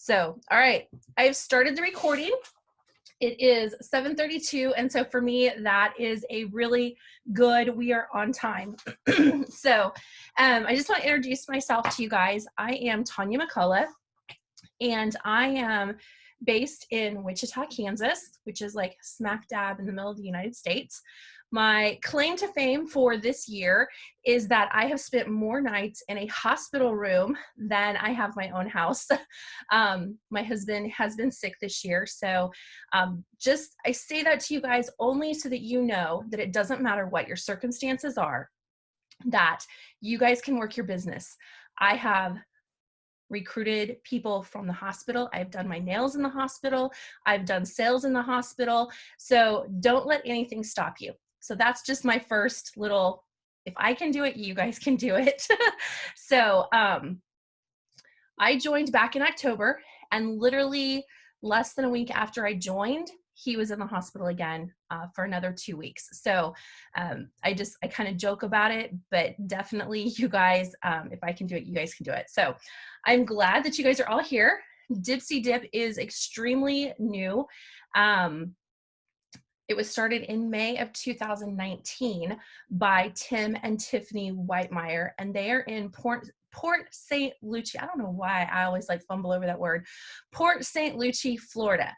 So, all right, I've started the recording. It is 7:32, and so for me, that is a really good, we are on time. So, I just want to introduce myself to you guys. I am Tanya McCullough, and I am based in Wichita, Kansas, which is like smack dab in the middle of the United States. My claim to fame for this year is that I have spent more nights in a hospital room than I have my own house. My husband has been sick this year, so I say that to you guys only so that you know that it doesn't matter what your circumstances are, that you guys can work your business. I have recruited people from the hospital. I've done my nails in the hospital. I've done sales in the hospital. So don't let anything stop you. So that's just my first little, if I can do it, you guys can do it. So I joined back in October, and literally less than a week after I joined, he was in the hospital again for another 2 weeks. So I kind of joke about it, but definitely you guys, if I can do it, you guys can do it. So I'm glad that you guys are all here. Dipsy Dip is extremely new. It was started in May of 2019 by Tim and Tiffany Whitemeyer, and they are in Port St. Lucie. I don't know why I always like fumble over that word. Port St. Lucie, Florida.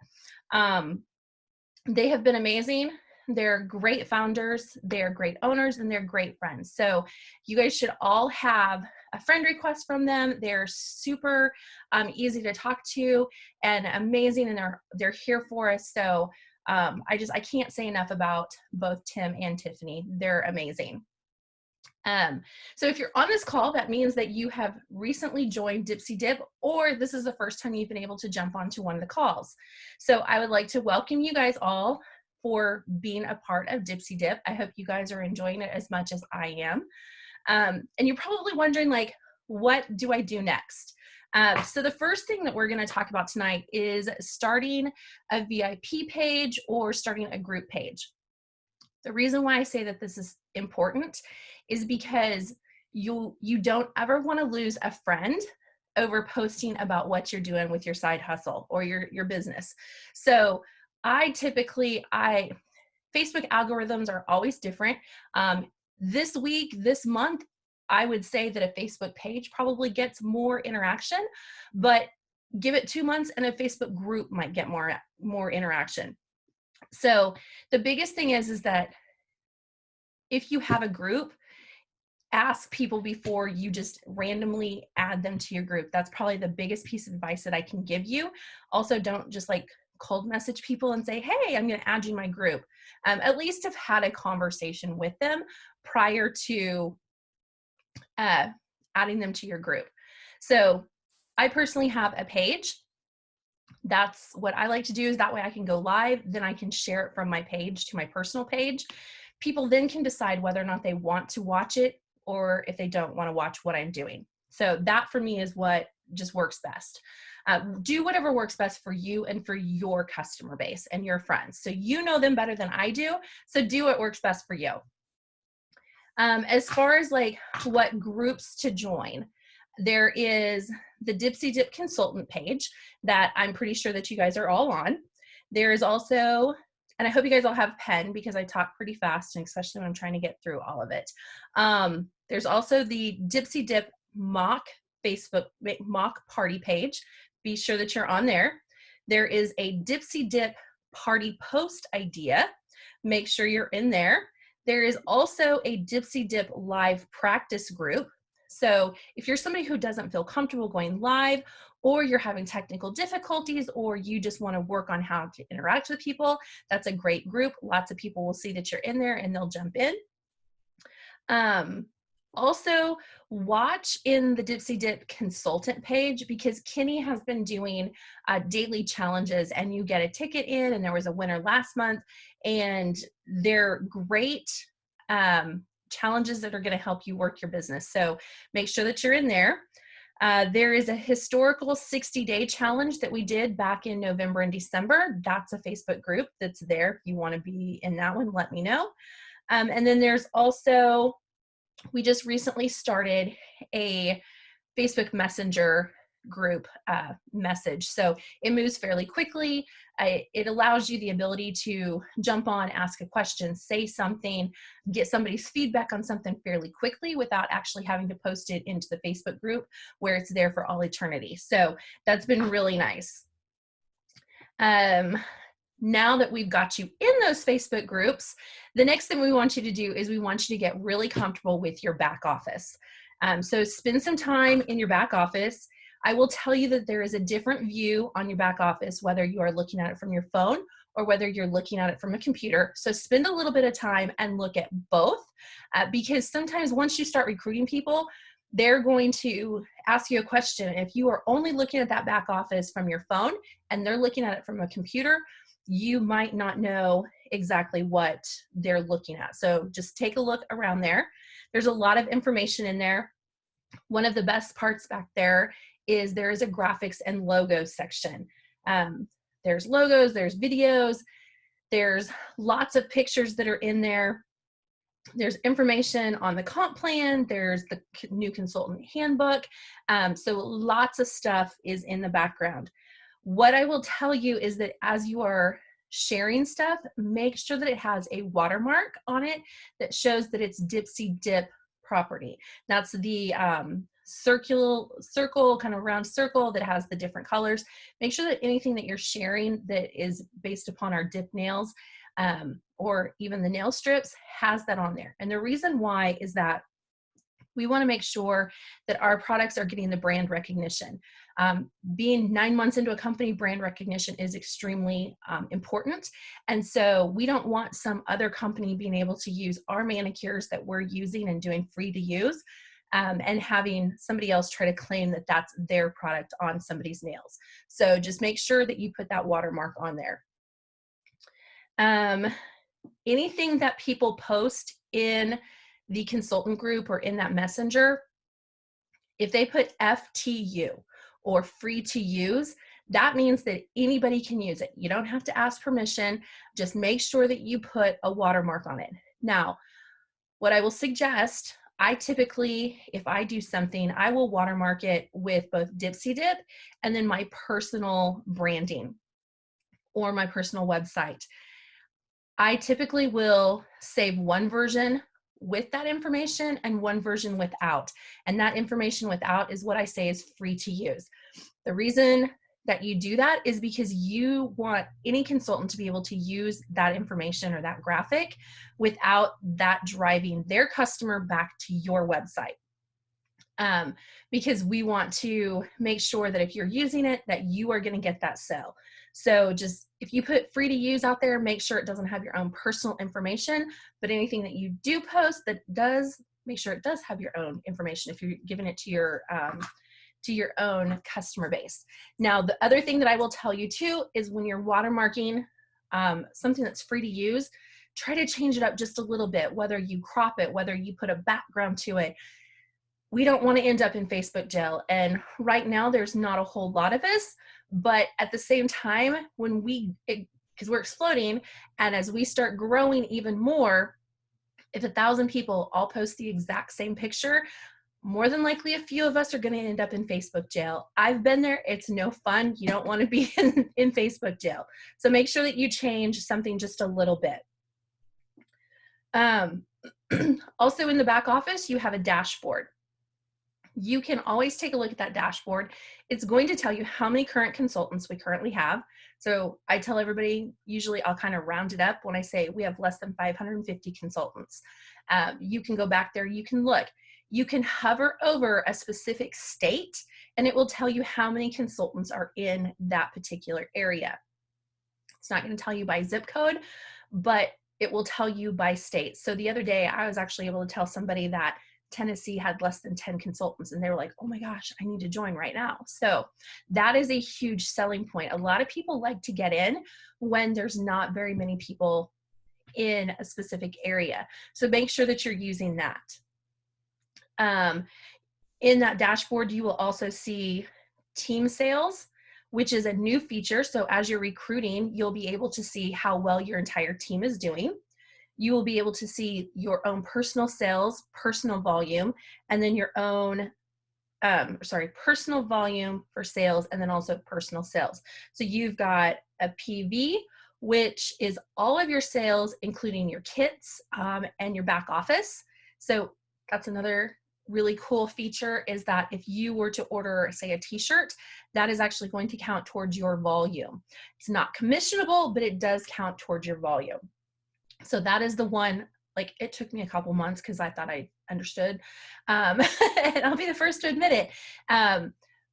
They have been amazing. They're great founders, they're great owners, and they're great friends. So you guys should all have a friend request from them. They're super easy to talk to and amazing, and they're here for us. So I can't say enough about both Tim and Tiffany. They're amazing. So if you're on this call, that means that you have recently joined Dipsy Dip, or this is the first time you've been able to jump onto one of the calls. So I would like to welcome you guys all for being a part of Dipsy Dip. I hope you guys are enjoying it as much as I am. And you're probably wondering, like, what do I do next? So the first thing that we're going to talk about tonight is starting a VIP page or starting a group page. The reason why I say that this is important is because you don't ever want to lose a friend over posting about what you're doing with your side hustle or your business. So Facebook algorithms are always different. This week, this month, I would say that a Facebook page probably gets more interaction, but give it 2 months and a Facebook group might get more interaction. So the biggest thing is that if you have a group, ask people before you just randomly add them to your group. That's probably the biggest piece of advice that I can give you. Also, don't just like cold message people and say, hey, I'm going to add you my group. At least have had a conversation with them prior to adding them to your group. So I personally have a page. That's what I like to do, is that way I can go live, then I can share it from my page to my personal page. People then can decide whether or not they want to watch it or if they don't want to watch what I'm doing. So that for me is what just works best. Do whatever works best for you and for your customer base and your friends. So you know them better than I do. So do what works best for you. As far as like what groups to join, there is the Dipsy Dip consultant page that I'm pretty sure that you guys are all on. There is also, and I hope you guys all have pen because I talk pretty fast, and especially when I'm trying to get through all of it. There's also the Dipsy Dip mock party page. Be sure that you're on there. There is a Dipsy Dip party post idea. Make sure you're in there. There is also a Dipsy Dip live practice group. So if you're somebody who doesn't feel comfortable going live, or you're having technical difficulties, or you just want to work on how to interact with people, that's a great group. Lots of people will see that you're in there and they'll jump in. Also, watch in the Dipsy Dip consultant page, because Kenny has been doing daily challenges, and you get a ticket in, and there was a winner last month, and they're great challenges that are going to help you work your business. So make sure that you're in there. There is a historical 60-day challenge that we did back in November and December. That's a Facebook group that's there. If you want to be in that one, let me know. And then there's also, we just recently started a Facebook Messenger group message. So it moves fairly quickly. It allows you the ability to jump on, ask a question, say something, get somebody's feedback on something fairly quickly without actually having to post it into the Facebook group where it's there for all eternity. So that's been really nice. Now that we've got you in those Facebook groups, the next thing we want you to do is we want you to get really comfortable with your back office. So spend some time in your back office. I will tell you that there is a different view on your back office, whether you are looking at it from your phone or whether you're looking at it from a computer. So spend a little bit of time and look at both, because sometimes once you start recruiting people, they're going to ask you a question. If you are only looking at that back office from your phone and they're looking at it from a computer, you might not know exactly what they're looking at. So just take a look around there. There's a lot of information in there. One of the best parts back there is there is a graphics and logos section. There's logos, there's videos, there's lots of pictures that are in there. There's information on the comp plan. There's the new consultant handbook. So lots of stuff is in the background. What I will tell you is that as you are sharing stuff, make sure that it has a watermark on it that shows that it's Dipsy Dip property. That's the circle, kind of round circle that has the different colors. Make sure that anything that you're sharing that is based upon our dip nails or even the nail strips has that on there. And the reason why is that we want to make sure that our products are getting the brand recognition. Being 9 months into a company, brand recognition is extremely important. And so we don't want some other company being able to use our manicures that we're using and doing free to use and having somebody else try to claim that that's their product on somebody's nails. So just make sure that you put that watermark on there. Anything that people post in the consultant group or in that messenger, if they put FTU or free to use, that means that anybody can use it. You don't have to ask permission. Just make sure that you put a watermark on it. Now, what I will suggest, I typically, if I do something, I will watermark it with both Dipsy Dip and then my personal branding or my personal website. I typically will save one version with that information and one version without. And that information without is what I say is free to use. The reason that you do that is because you want any consultant to be able to use that information or that graphic without that driving their customer back to your website. Because we want to make sure that if you're using it, that you are going to get that sale. So just if you put free to use out there, make sure it doesn't have your own personal information, but anything that you do post that does, make sure it does have your own information if you're giving it to your own customer base. Now, the other thing that I will tell you too is when you're watermarking something that's free to use, try to change it up just a little bit, whether you crop it, whether you put a background to it. We don't want to end up in Facebook jail. And right now there's not a whole lot of us, but at the same time, when because we're exploding, and as we start growing even more, if 1,000 people all post the exact same picture, more than likely a few of us are going to end up in Facebook jail. I've been there. It's no fun. You don't want to be in Facebook jail. So make sure that you change something just a little bit. Also in the back office, you have a dashboard. You can always take a look at that dashboard. It's going to tell you how many current consultants we currently have. So I tell everybody, usually I'll kind of round it up when I say we have less than 550 consultants. You can go back there, you can look. You can hover over a specific state and it will tell you how many consultants are in that particular area. It's not going to tell you by zip code, but it will tell you by state. So the other day I was actually able to tell somebody that Tennessee had less than 10 consultants and they were like, oh my gosh, I need to join right now. So that is a huge selling point. A lot of people like to get in when there's not very many people in a specific area. So make sure that you're using that. In that dashboard, you will also see team sales, which is a new feature. So as you're recruiting, you'll be able to see how well your entire team is doing. You will be able to see your own personal sales, personal volume, and then your own personal volume for sales, and then also personal sales. So you've got a PV, which is all of your sales, including your kits and your back office. So that's another really cool feature, is that if you were to order, say, a t-shirt, that is actually going to count towards your volume. It's not commissionable, but it does count towards your volume. So that is the one, like, it took me a couple months because I thought I understood. And I'll be the first to admit it.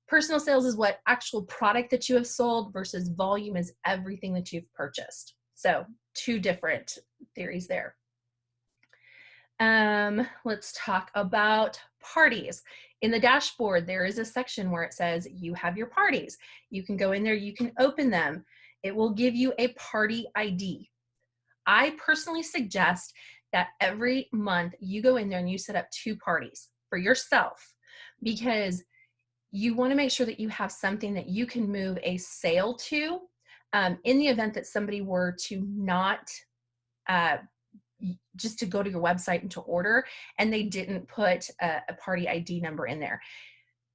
Personal sales is what actual product that you have sold, versus volume is everything that you've purchased. So two different theories there. Let's talk about parties. In the dashboard, there is a section where it says you have your parties. You can go in there, you can open them. It will give you a party ID. I personally suggest that every month you go in there and you set up 2 parties for yourself, because you want to make sure that you have something that you can move a sale to in the event that somebody were to not just to go to your website and to order, and they didn't put a party ID number in there.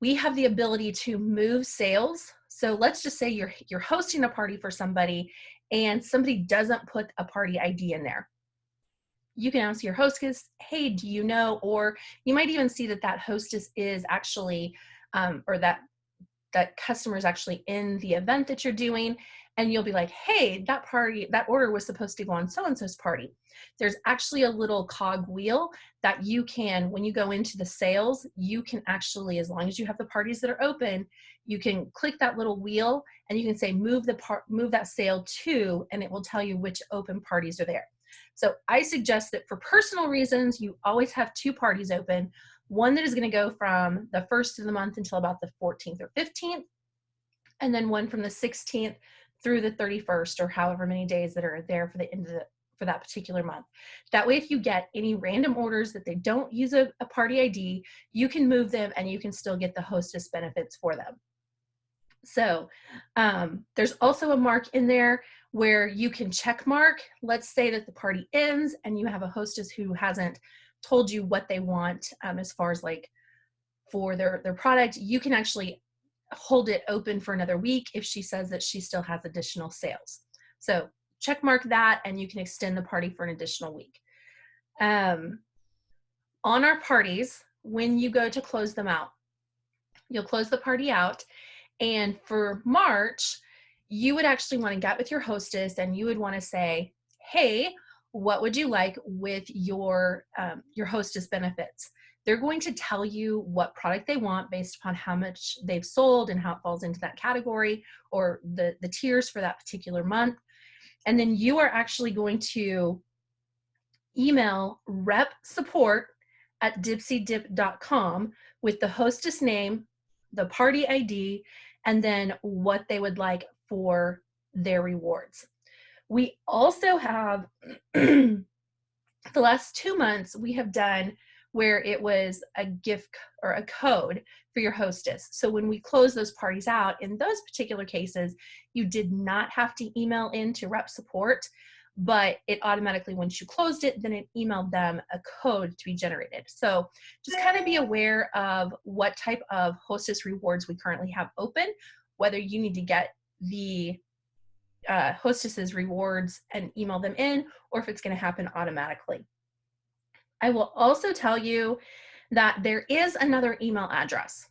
We have the ability to move sales. So let's just say you're hosting a party for somebody and somebody doesn't put a party ID in there. You can ask your hostess, hey, do you know? Or you might even see that hostess is actually, or that customer is actually in the event that you're doing. And you'll be like, hey, that order was supposed to go on so-and-so's party. There's actually a little cog wheel that you can, when you go into the sales, you can actually, as long as you have the parties that are open, you can click that little wheel and you can say, move that sale to, and it will tell you which open parties are there. So I suggest that for personal reasons, you always have 2 parties open. One that is going to go from the 1st of the month until about the 14th or 15th, and then one from the 16th through the 31st, or however many days that are there for the end of for that particular month. That way, if you get any random orders that they don't use a party ID, you can move them and you can still get the hostess benefits for them. So there's also a mark in there where you can check mark. Let's say that the party ends and you have a hostess who hasn't told you what they want as far as like for their product. You can actually hold it open for another week if she says that she still has additional sales. So check mark that and you can extend the party for an additional week. On our parties, when you go to close them out, you'll close the party out. And for March, you would actually want to get with your hostess and you would want to say, hey, what would you like with your hostess benefits? They're going to tell you what product they want based upon how much they've sold and how it falls into that category or the tiers for that particular month. And then you are actually going to email repsupport@dipsydip.com with the hostess name, the party ID, and then what they would like for their rewards. We also have, the last 2 months, we have done where it was a gift or a code for your hostess. So when we close those parties out, in those particular cases, you did not have to email in to rep support, but it automatically, once you closed it, then it emailed them a code to be generated. So just kind of be aware of what type of hostess rewards we currently have open, whether you need to get the hostess's rewards and email them in, or if it's going to happen automatically. I will also tell you that there is another email address.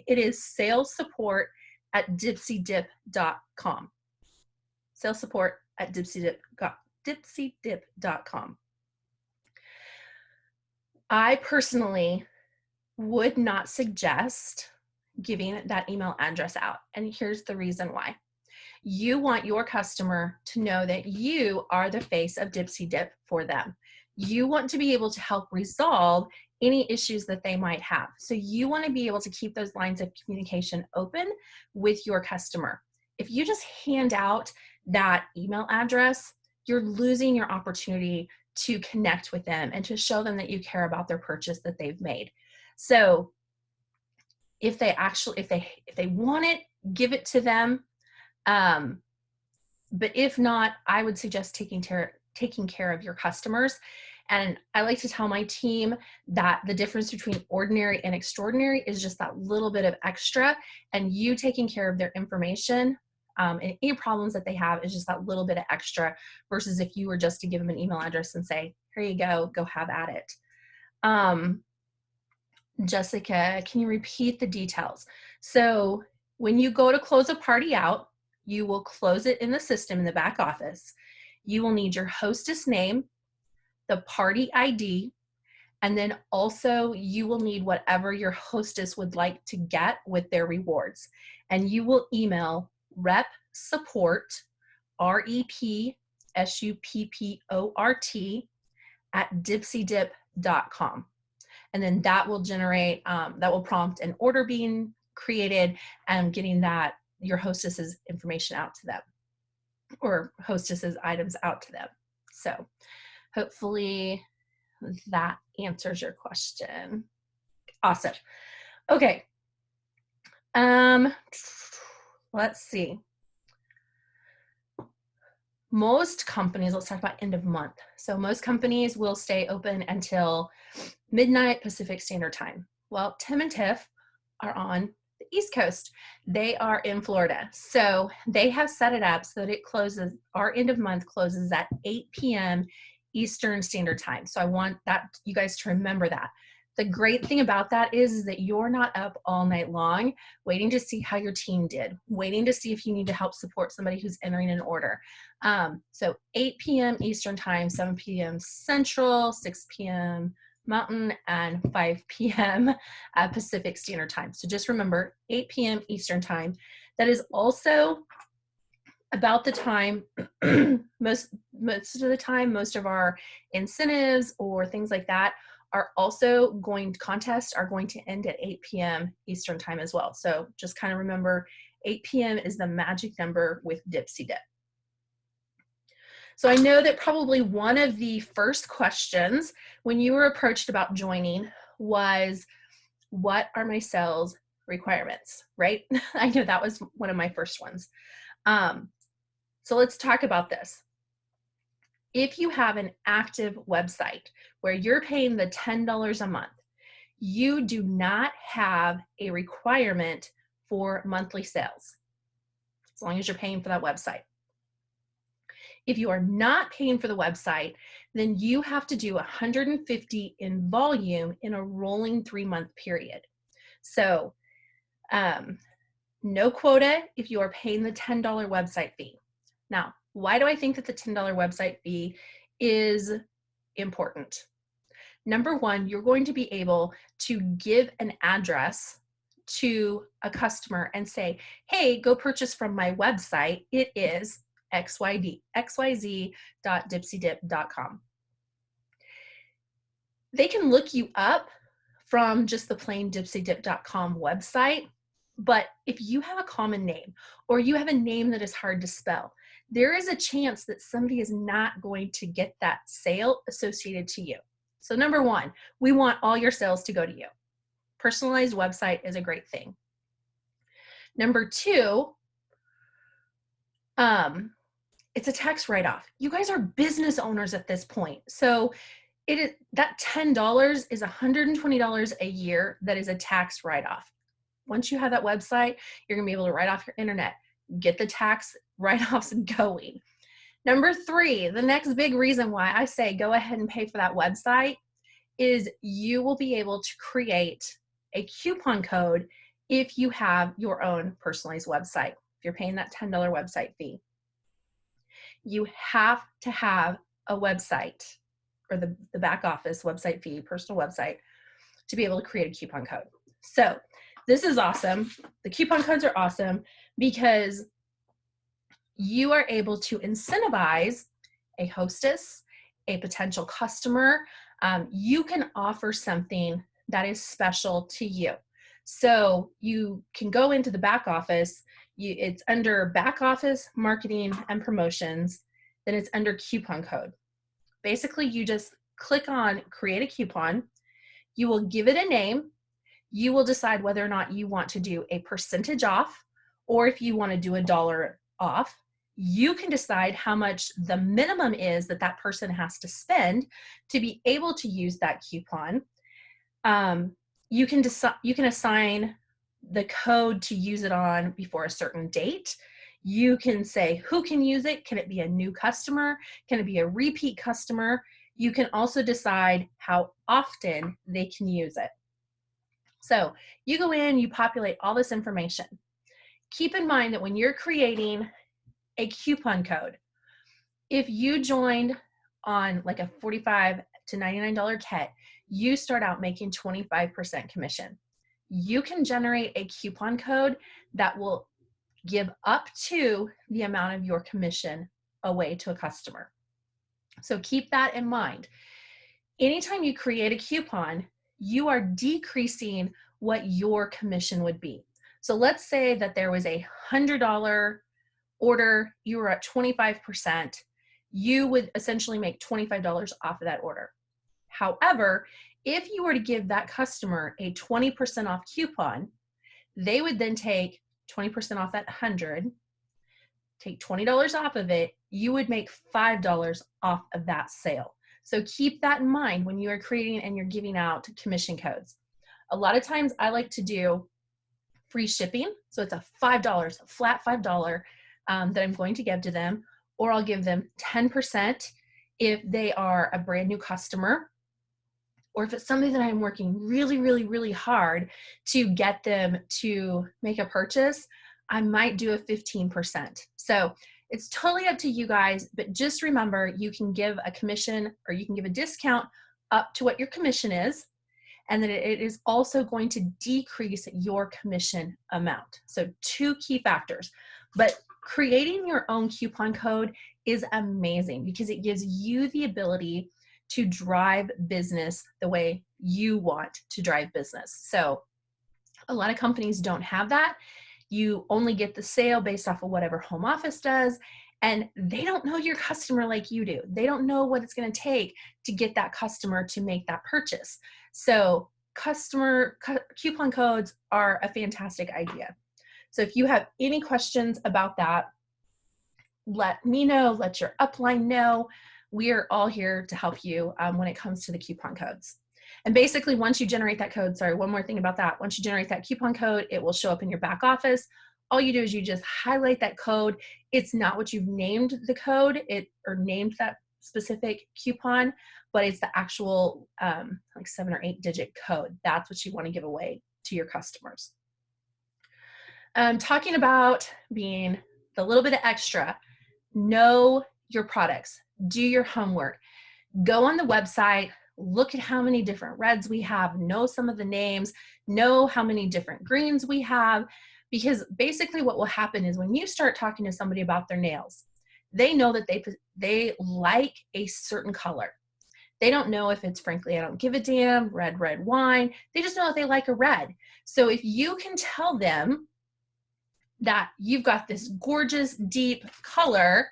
It is salessupport@dipsydip.com. salessupport@dipsydip.com. I personally would not suggest giving that email address out. And here's the reason why. You want your customer to know that you are the face of Dipsy Dip for them. You want to be able to help resolve any issues that they might have. So you want to be able to keep those lines of communication open with your customer. If you just hand out that email address, you're losing your opportunity to connect with them and to show them that you care about their purchase that they've made. So if they want it, give it to them. But if not, I would suggest taking care of your customers And I like to tell my team that the difference between ordinary and extraordinary is just that little bit of extra, and you taking care of their information and any problems that they have is just that little bit of extra, versus if you were just to give them an email address and say, here you go have at it. Jessica, can you repeat the details? So when you go to close a party out, you will close it in the system in the back office. You will need your hostess name, the party ID, and then also you will need whatever your hostess would like to get with their rewards. And you will email rep support, REPSUPPORT at dipsydip.com. And then that will generate, that will prompt an order being created and getting that, your hostess's information out to them, or hostess's items out to them. So hopefully that answers your question. Awesome. Okay. Let's see. Most companies, let's talk about end of month. So most companies will stay open until midnight Pacific Standard Time. Well, Tim and Tiff are on the East Coast. They are in Florida. So they have set it up so that it closes, our end of month closes at 8 p.m. Eastern Standard Time. So I want that, you guys to remember that. The great thing about that is that you're not up all night long waiting to see how your team did, waiting to see if you need to help support somebody who's entering an order. So 8 p.m. Eastern Time, 7 p.m. Central, 6 p.m. Mountain, and 5 p.m. Pacific Standard Time. So just remember 8 p.m. Eastern Time. That is also about the time, most of the time, most of our incentives or things like that are also contests are going to end at 8 p.m. Eastern Time as well. So just kind of remember 8 p.m. is the magic number with Dipsy Dip. So I know that probably one of the first questions when you were approached about joining was, what are my sales requirements, right? I know that was one of my first ones. So let's talk about this. If you have an active website where you're paying the $10 a month, you do not have a requirement for monthly sales, as long as you're paying for that website. If you are not paying for the website, then you have to do 150 in volume in a rolling 3-month period. So no quota if you are paying the $10 website fee. Now, why do I think that the $10 website fee is important? Number one, you're going to be able to give an address to a customer and say, hey, go purchase from my website. It is xyz.dipsydip.com. They can look you up from just the plain dipsydip.com website, but if you have a common name or you have a name that is hard to spell, there is a chance that somebody is not going to get that sale associated to you. So number one, we want all your sales to go to you. Personalized website is a great thing. Number two, it's a tax write-off. You guys are business owners at this point. So that $10 is $120 a year that is a tax write-off. Once you have that website, you're gonna be able to write off your internet, get the tax write-offs going. Number three, the next big reason why I say go ahead and pay for that website is you will be able to create a coupon code if you have your own personalized website, if you're paying that $10 website fee. You have to have a website, or the back office website fee, personal website, to be able to create a coupon code. So this is awesome. The coupon codes are awesome because you are able to incentivize a hostess, a potential customer. You can offer something that is special to you. So you can go into the back office. It's under back office, marketing, and promotions. Then it's under coupon code. Basically, you just click on create a coupon. You will give it a name. You will decide whether or not you want to do a percentage off, or if you want to do $1 off. You can decide how much the minimum is that that person has to spend to be able to use that coupon. You can assign the code to use it on before a certain date. You can say who can use it. Can it be a new customer? Can it be a repeat customer? You can also decide how often they can use it. So you go in, you populate all this information. Keep in mind that when you're creating a coupon code, if you joined on like a $45 to $99 kit, you start out making 25% commission. You can generate a coupon code that will give up to the amount of your commission away to a customer. So keep that in mind. Anytime you create a coupon, you are decreasing what your commission would be. So let's say that there was a $100 order, you were at 25%, you would essentially make $25 off of that order. However, if you were to give that customer a 20% off coupon, they would then take 20% off that 100, take $20 off of it, you would make $5 off of that sale. So keep that in mind when you are creating and you're giving out commission codes. A lot of times I like to do free shipping. So it's a $5, a flat $5 that I'm going to give to them, or I'll give them 10% if they are a brand new customer, or if it's something that I'm working really, really, really hard to get them to make a purchase, I might do a 15%. So it's totally up to you guys, but just remember you can give a commission or you can give a discount up to what your commission is, and then it is also going to decrease your commission amount. So 2 key factors. But creating your own coupon code is amazing because it gives you the ability to drive business the way you want to drive business. So a lot of companies don't have that. You only get the sale based off of whatever home office does, and they don't know your customer like you do. They don't know what it's going to take to get that customer to make that purchase. So coupon codes are a fantastic idea. So if you have any questions about that, let me know, let your upline know. We are all here to help you when it comes to the coupon codes. And basically, once you generate that code, sorry, one more thing about that. Once you generate that coupon code, it will show up in your back office. All you do is you just highlight that code. It's not what you've named the code, or named that specific coupon, but it's the actual like 7 or 8 digit code. That's what you want to give away to your customers. Talking about being the little bit of extra, know your products, do your homework, go on the website, look at how many different reds we have, know some of the names, know how many different greens we have, because basically what will happen is when you start talking to somebody about their nails, they know that they like a certain color. They don't know if it's frankly, I don't give a damn, red wine. They just know that they like a red. So if you can tell them that you've got this gorgeous deep color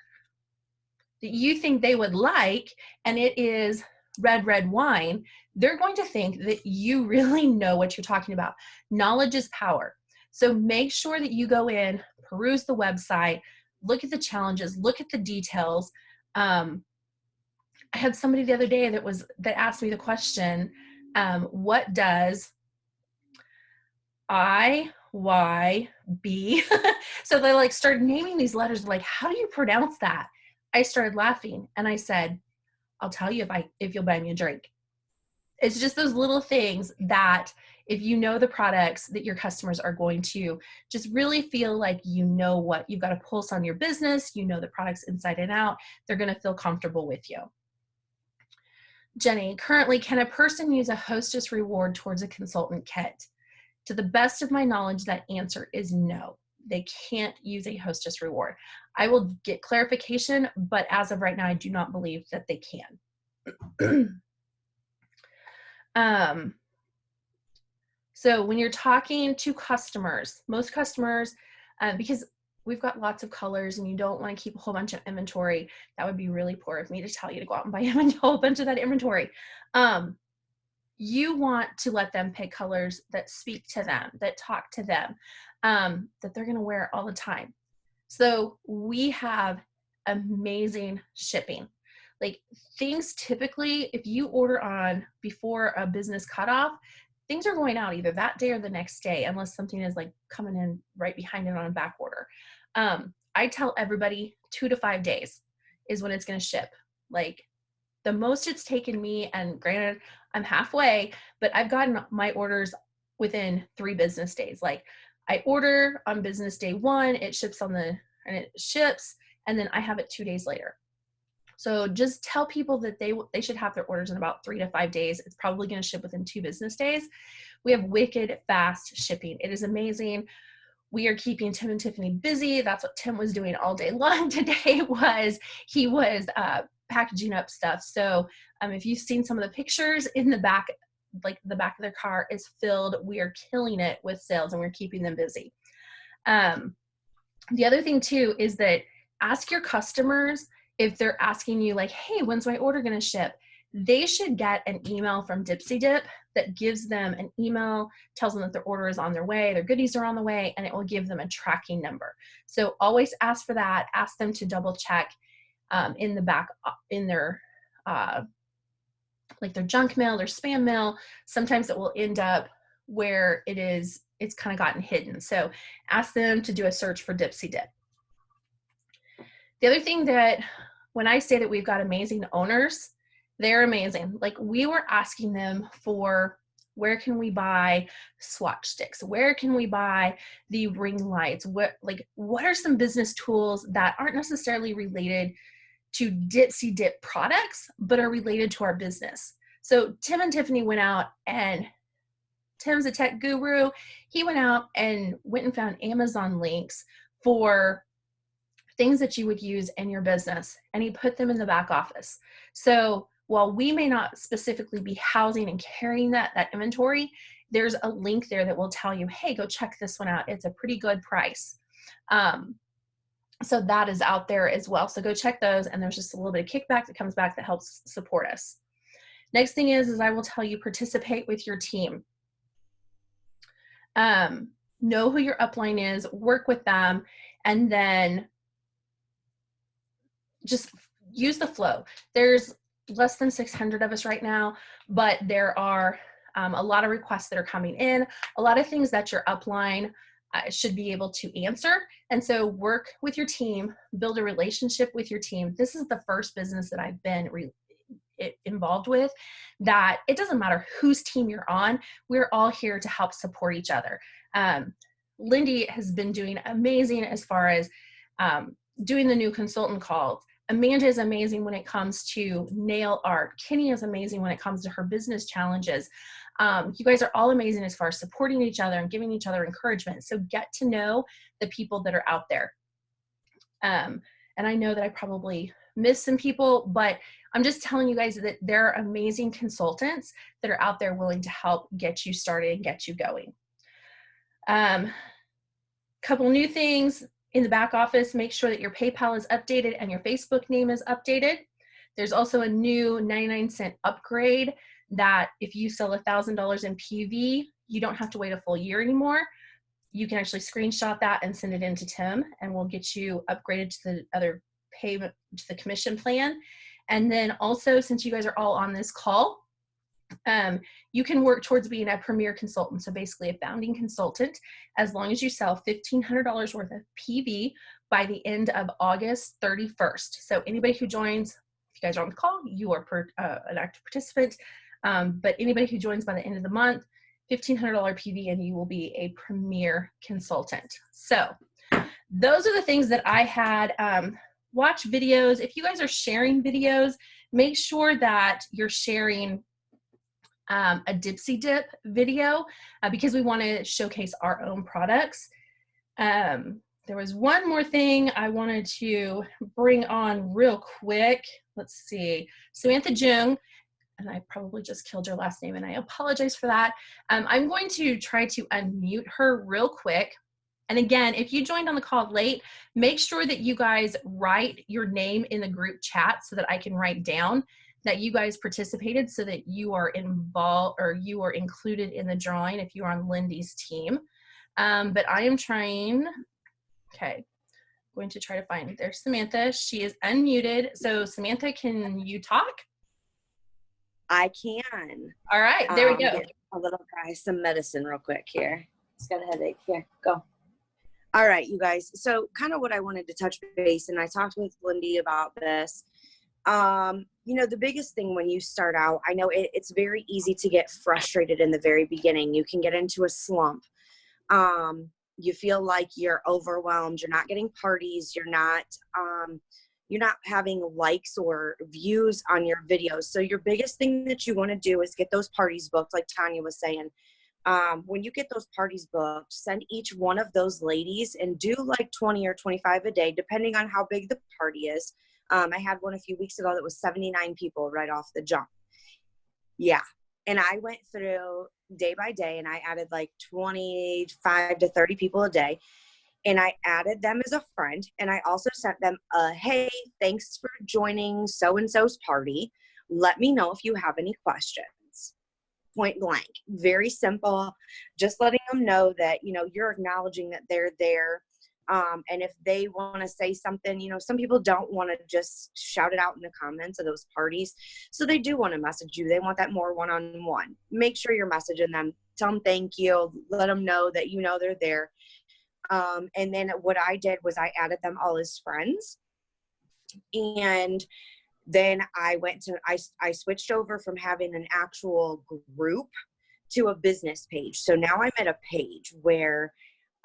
that you think they would like, and it is red wine, they're going to think that you really know what you're talking about. Knowledge is power. So make sure that you go in, peruse the website, look at the challenges, look at the details. I had somebody the other day that asked me the question, what does IYB? So they like started naming these letters, like, how do you pronounce that? I started laughing and I said, I'll tell you if you'll buy me a drink. It's just those little things that if you know the products that your customers are going to just really feel like you know what you've got a pulse on your business, you know the products inside and out, they're going to feel comfortable with you. Jenny, currently, can a person use a hostess reward towards a consultant kit? To the best of my knowledge, that answer is no. They can't use a hostess reward. I will get clarification, but as of right now, I do not believe that they can. So when you're talking to customers, most customers, because we've got lots of colors and you don't want to keep a whole bunch of inventory, that would be really poor of me to tell you to go out and buy a whole bunch of that inventory. You want to let them pick colors that speak to them, that talk to them, that they're going to wear all the time. So we have amazing shipping. Like things typically, if you order on before a business cutoff, things are going out either that day or the next day, unless something is like coming in right behind it on a back order. I tell everybody 2 to 5 days is when it's going to ship. Like the most it's taken me, and granted, I'm halfway, but I've gotten my orders within 3 business days. Like I order on business day 1, it ships and it ships, and then I have it 2 days later. So just tell people that they should have their orders in about 3 to 5 days. It's probably going to ship within 2 business days. We have wicked fast shipping. It is amazing. We are keeping Tim and Tiffany busy. That's what Tim was doing all day long today. He was packaging up stuff. So if you've seen some of the pictures in the back, like the back of their car is filled. We are killing it with sales, and we're keeping them busy. The other thing too is that ask your customers if they're asking you like, hey, when's my order going to ship? They should get an email from Dipsy Dip that gives them an email, tells them that their order is on their way, their goodies are on the way, and it will give them a tracking number. So always ask for that. Ask them to double check in the back, in their like their junk mail, their spam mail. Sometimes it will end up where it's kind of gotten hidden. So ask them to do a search for Dipsy Dip. The other thing that when I say that we've got amazing owners, they're amazing. Like we were asking them for where can we buy swatch sticks? Where can we buy the ring lights? What are some business tools that aren't necessarily related to Dipsy Dip products, but are related to our business? So Tim and Tiffany went out, and Tim's a tech guru. He went out and went and found Amazon links for things that you would use in your business, and he put them in the back office. So while we may not specifically be housing and carrying that inventory, there's a link there that will tell you, hey, go check this one out. It's a pretty good price. So that is out there as well. So go check those, and there's just a little bit of kickback that comes back that helps support us. Next thing is I will tell you, participate with your team. Know who your upline is, work with them, and then just use the flow. There's less than 600 of us right now, but there are a lot of requests that are coming in, a lot of things that your upline should be able to answer. And so work with your team, build a relationship with your team. This is the first business that I've been involved with that it doesn't matter whose team you're on, we're all here to help support each other. Lindy has been doing amazing as far as doing the new consultant calls. Amanda is amazing when it comes to nail art. Kenny is amazing when it comes to her business challenges. You guys are all amazing as far as supporting each other and giving each other encouragement. So get to know the people that are out there. And I know that I probably missed some people, but I'm just telling you guys that there are amazing consultants that are out there willing to help get you started and get you going. Couple new things in the back office: make sure that your PayPal is updated and your Facebook name is updated. There's also a new 99-cent upgrade that if you sell $1,000 in PV, you don't have to wait a full year anymore. You can actually screenshot that and send it in to Tim, and we'll get you upgraded to the other payment, to the commission plan. And then also, since you guys are all on this call, you can work towards being a premier consultant. So basically a founding consultant, as long as you sell $1,500 worth of PV by the end of August 31st. So anybody who joins, if you guys are on the call, you are an active participant. But anybody who joins by the end of the month, $1,500 PV, and you will be a premier consultant. So those are the things that I had. Watch videos. If you guys are sharing videos, make sure that you're sharing a Dipsy Dip video because we want to showcase our own products. There was one more thing I wanted to bring on real quick. Let's see. Samantha Jung, and I probably just killed your last name, and I apologize for that. I'm going to try to unmute her real quick. And again, if you joined on the call late, make sure that you guys write your name in the group chat so that I can write down that you guys participated, so that you are involved or you are included in the drawing if you're on Lindy's team. But I am trying, okay, going to try to find, there's Samantha. She is unmuted. So Samantha, can you talk? I can. All right, there we go. Get a little guy some medicine real quick here. He's got a headache. Here, go. All right, you guys. So kind of what I wanted to touch base, and I talked with Lindy about this. You know, the biggest thing when you start out, I know it's very easy to get frustrated in the very beginning. You can get into a slump. You feel like you're overwhelmed. You're not getting parties. You're not having likes or views on your videos. So your biggest thing that you want to do is get those parties booked, like Tanya was saying. When you get those parties booked, send each one of those ladies and do like 20 or 25 a day, depending on how big the party is. I had one a few weeks ago that was 79 people right off the jump. Yeah. And I went through day by day and I added like 25 to 30 people a day. And I added them as a friend. And I also sent them a, hey, thanks for joining so-and-so's party. Let me know if you have any questions. Point blank. Very simple. Just letting them know that, you know, you're acknowledging that they're there. And if they want to say something, you know, some people don't want to just shout it out in the comments of those parties. So they do want to message you. They want that more one-on-one. Make sure you're messaging them. Tell them thank you. Let them know that, you know, they're there. And then what I did was I added them all as friends. And then I switched over from having an actual group to a business page. So now I'm at a page where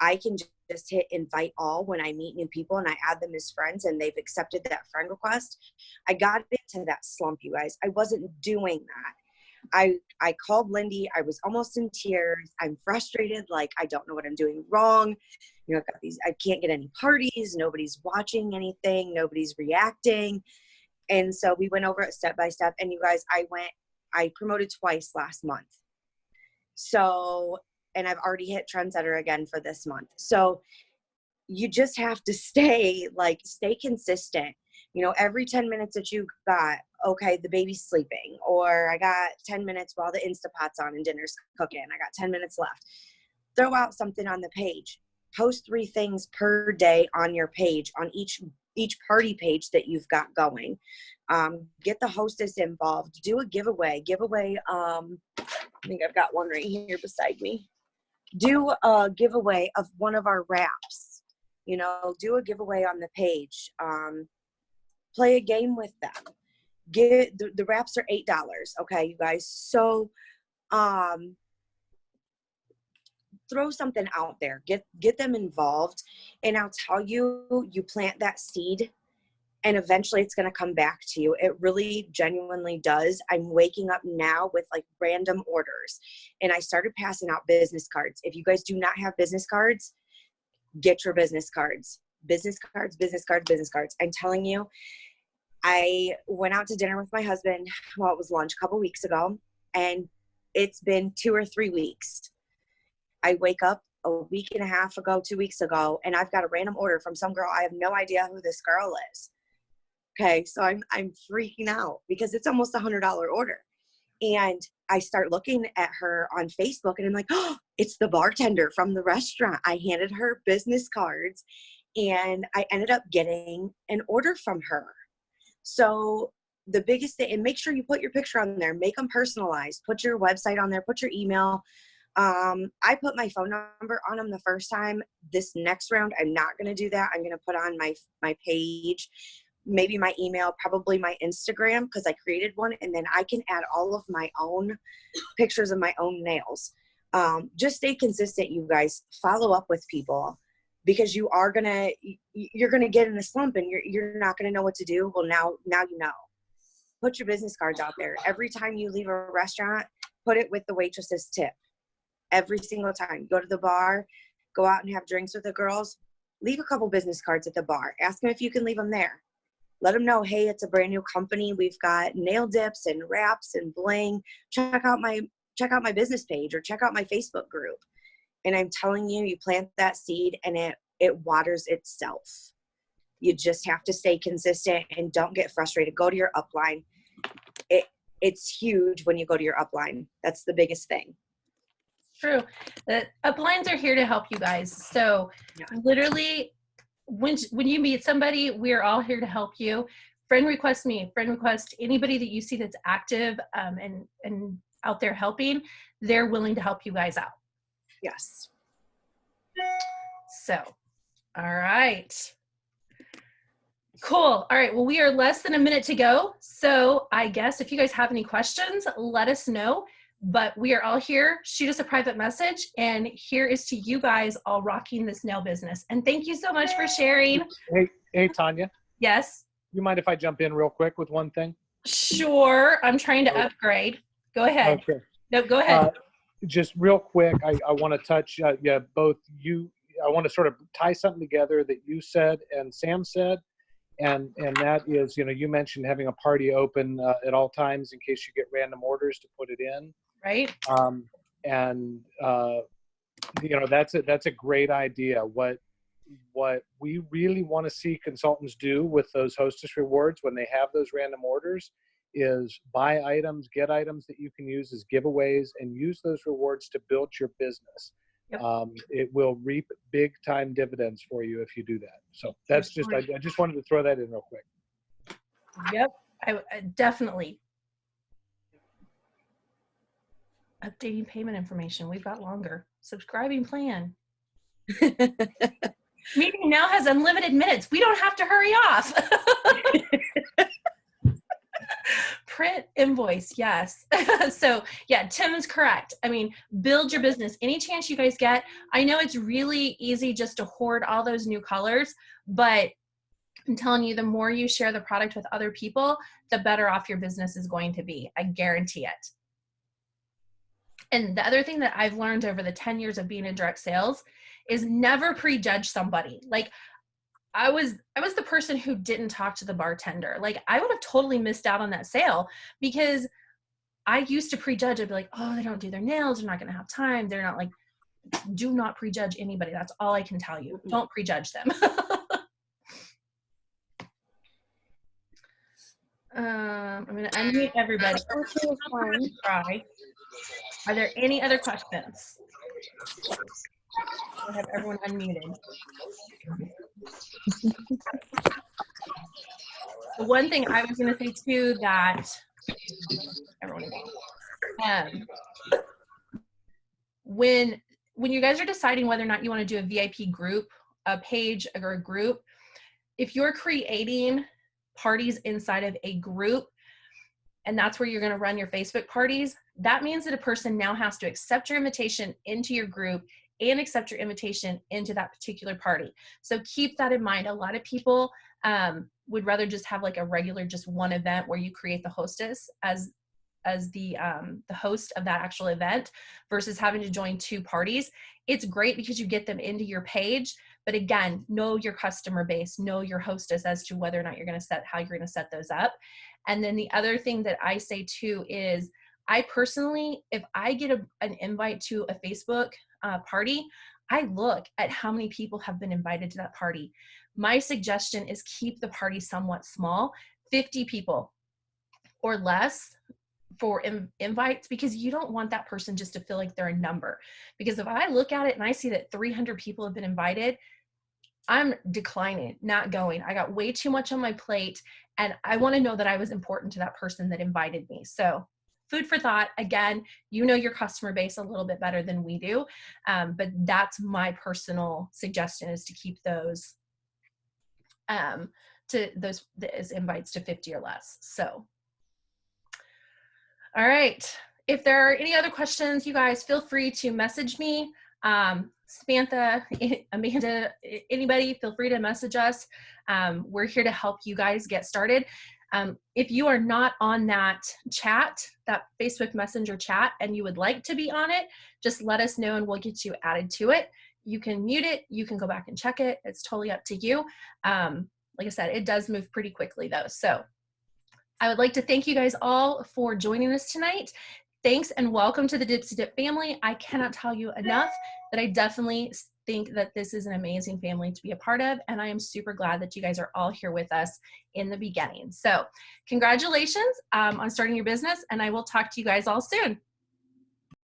I can just hit invite all when I meet new people and I add them as friends and they've accepted that friend request. I got into that slump, you guys. I wasn't doing that. I called Lindy. I was almost in tears. I'm frustrated. Like, I don't know what I'm doing wrong. You know, I can't get any parties. Nobody's watching anything. Nobody's reacting. And so we went over it step by step. And you guys, I promoted twice last month. So, and I've already hit trendsetter again for this month. So you just have to stay consistent. You know, every 10 minutes that you got, okay, the baby's sleeping, or I got 10 minutes while the Instapot's on and dinner's cooking. I got 10 minutes left. Throw out something on the page. Post 3 things per day on your page, on each party page that you've got going. Get the hostess involved. Do a giveaway. I think I've got one right here beside me. Do a giveaway of one of our wraps. You know, do a giveaway on the page. Play a game with them. The wraps are $8. Okay, you guys. So, throw something out there. Get them involved, and I'll tell you, you plant that seed, and eventually it's going to come back to you. It really genuinely does. I'm waking up now with like random orders, and I started passing out business cards. If you guys do not have business cards, get your business cards. Business cards. I'm telling you, I went out to dinner with my husband. Well, it was lunch a couple weeks ago, and it's been 2 or 3 weeks. I wake up a week and a half ago, 2 weeks ago, and I've got a random order from some girl. I have no idea who this girl is. Okay, so I'm freaking out because it's almost $100 order. And I start looking at her on Facebook, and I'm like, oh, it's the bartender from the restaurant. I handed her business cards, and I ended up getting an order from her. So the biggest thing, and make sure you put your picture on there, make them personalized, put your website on there, put your email. I put my phone number on them the first time. This next round, I'm not going to do that. I'm going to put on my page, maybe my email, probably my Instagram, because I created one, and then I can add all of my own pictures of my own nails. Just stay consistent, you guys. Follow up with people, because you're gonna get in a slump and you're not gonna know what to do. Well, now you know. Put your business cards out there. Every time you leave a restaurant, put it with the waitress's tip. Every single time. Go to the bar, go out and have drinks with the girls, leave a couple business cards at the bar. Ask them if you can leave them there. Let them know, hey, it's a brand new company. We've got nail dips and wraps and bling. Check out my business page, or check out my Facebook group. And I'm telling you, you plant that seed and it waters itself. You just have to stay consistent and don't get frustrated. Go to your upline. It's huge when you go to your upline. That's the biggest thing. True. The uplines are here to help you guys. So literally when you meet somebody, we're all here to help you. Friend request me, friend request anybody that you see that's active and out there helping. They're willing to help you guys out. Yes. So, all right. Cool. All right. Well, we are less than a minute to go. So I guess if you guys have any questions, let us know. But we are all here. Shoot us a private message. And here is to you guys all rocking this nail business. And thank you so much for sharing. Hey, Tanya. Yes. You mind if I jump in real quick with one thing? Sure. I'm trying to upgrade. Go ahead. Okay. No, go ahead. Just real quick, I want to touch, both you, I want to sort of tie something together that you said and Sam said. And that is, you mentioned having a party open at all times in case you get random orders to put it in. Right. That's a great idea. What we really want to see consultants do with those hostess rewards when they have those random orders is buy items, get items that you can use as giveaways, and use those rewards to build your business. Yep. It will reap big time dividends for you if you do that. So that's just, I just wanted to throw that in real quick. Yep. I definitely. Updating payment information. We've got longer. Subscribing plan. Meeting now has unlimited minutes. We don't have to hurry off. Print invoice, yes. So yeah, Tim is correct. I mean, build your business any chance you guys get. I know it's really easy just to hoard all those new colors, but I'm telling you, the more you share the product with other people, the better off your business is going to be. I guarantee it. And the other thing that I've learned over the 10 years of being in direct sales is never prejudge somebody. Like I was the person who didn't talk to the bartender. Like I would have totally missed out on that sale because I used to prejudge. I'd be like, oh, they don't do their nails. They're not going to have time. They're not like, do not prejudge anybody. That's all I can tell you. Don't prejudge them. I'm going to unmute everybody. Try. Are there any other questions? I have everyone unmuted. The one thing I was going to say too that everyone, when you guys are deciding whether or not you want to do a VIP group, a page or a group, if you're creating parties inside of a group, and that's where you're going to run your Facebook parties, that means that a person now has to accept your invitation into your group and accept your invitation into that particular party. So keep that in mind. A lot of people would rather just have like a regular, just one event where you create the hostess as the host of that actual event versus having to join two parties. It's great because you get them into your page, but again, know your customer base, know your hostess as to whether or not you're going to set, how you're going to set those up. And then the other thing that I say too is I personally, if I get an invite to a Facebook party, I look at how many people have been invited to that party. My suggestion is keep the party somewhat small, 50 people or less for invites, because you don't want that person just to feel like they're a number. Because if I look at it and I see that 300 people have been invited, I'm declining, not going. I got way too much on my plate and I want to know that I was important to that person that invited me. So food for thought. Again, you know your customer base a little bit better than we do. But that's my personal suggestion, is to keep those invites to 50 or less. So, all right. If there are any other questions, you guys feel free to message me. Samantha, Amanda, anybody, feel free to message us. We're here to help you guys get started. If you are not on that chat, that Facebook Messenger chat, and you would like to be on it, just let us know and we'll get you added to it. You can mute it. You can go back and check it. It's totally up to you. Like I said, it does move pretty quickly though. So I would like to thank you guys all for joining us tonight. Thanks and welcome to the Dipsy Dip family. I cannot tell you enough that I definitely think that this is an amazing family to be a part of, and I am super glad that you guys are all here with us in the beginning. So congratulations on starting your business, and I will talk to you guys all soon.